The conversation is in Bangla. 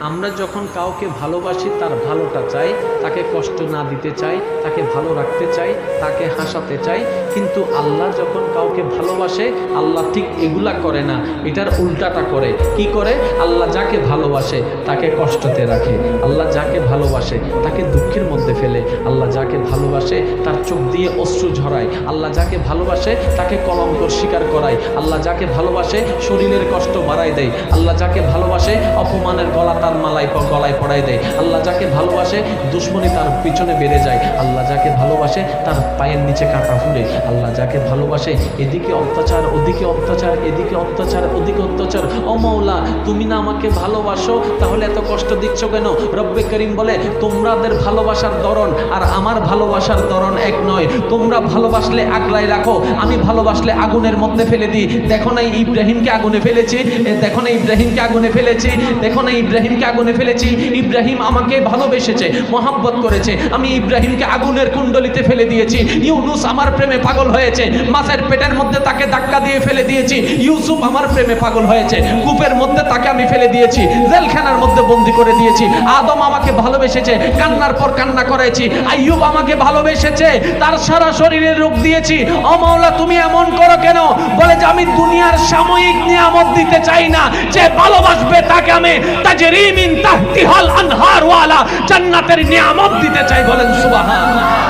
আমরা যখন কাউকে ভালোবাসি তার ভালোটা চাই, তাকে কষ্ট না দিতে চাই, তাকে ভালো রাখতে চাই, তাকে হাসাতে চাই। কিন্তু আল্লাহ যখন কাউকে ভালোবাসে আল্লাহ ঠিক এগুলা করে না, এটার উল্টাটা করে। কি করে? আল্লাহ যাকে ভালোবাসে তাকে কষ্টতে রাখে, আল্লাহ যাকে ভালোবাসে তাকে দুঃখের মধ্যে ফেলে, আল্লাহ যাকে ভালোবাসে তার চোখ দিয়ে অশ্রু ঝরায়, আল্লাহ যাকে ভালোবাসে তাকে কলঙ্কর স্বীকার করায়, আল্লাহ যাকে ভালোবাসে শরীরের কষ্ট বাড়ায় দেয়, আল্লাহ যাকে ভালোবাসে অপমানের গলা তার গলায় পড়ায় দেয়, আল্লাহ যাকে ভালোবাসে দুশ্মনী তার পিছনে বেড়ে যায়, আল্লাহ যাকে ভালোবাসে তার পায়ের নিচে কাঁটা ফুলে, আল্লাহ যাকে ভালোবাসে এদিকে অত্যাচার ওদিকে অত্যাচার, এদিকে অত্যাচার ওদিকে অত্যাচার। ও মওলা, তুমি না আমাকে ভালোবাসো, তাহলে এত কষ্ট দিচ্ছ কেন? রব্বে করিম বলে, তোমাদের ভালোবাসার ধরন আর আমার ভালোবাসার ধরন এক নয়। তোমরা ভালোবাসলে আগলায় রাখো, আমি ভালোবাসলে আগুনের মধ্যে ফেলে দিই। দেখো না ইব্রাহিমকে আগুনে ফেলেছি, দেখো না ইব্রাহিমকে আগুনে ফেলেছি, দেখো না ইব্রাহিমকে আগুনে ফেলেছি। ইব্রাহিম আমাকে ভালোবেসেছে, মহাব্বত করেছে, আমি ইব্রাহিমকে আগুনের কুণ্ডলিতে ফেলে দিয়েছি। ইউনুস আমার প্রেমে পাগল হয়েছে, মাছের পেটের মধ্যে তাকে ধাক্কা দিয়ে ফেলে দিয়েছি। ইউসুফ আমার প্রেমে পাগল হয়েছে, কূপের মধ্যে তাকে আমি ফেলে দিয়েছি, জেলখানার মধ্যে বন্দি করে দিয়েছি। আদম আমাকে ভালোবেসেছে, কান্নার পর কান্না করেছি। আইয়ুব আমাকে ভালোবেসেছে, তার সারা শরীরে রোগ দিয়েছি। ও মাওলা, তুমি এমন করো কেন? বলে যে আমি দুনিয়ার সাময়িক নিয়ামত দিতে চাই না, যে ভালোবাসবে তাকে আমি তাজরি মিন তাহতিহাল আনহার ওয়ালা জান্নাতের নিয়ামত দিতে চাই। বলেন সুবহানাল্লাহ।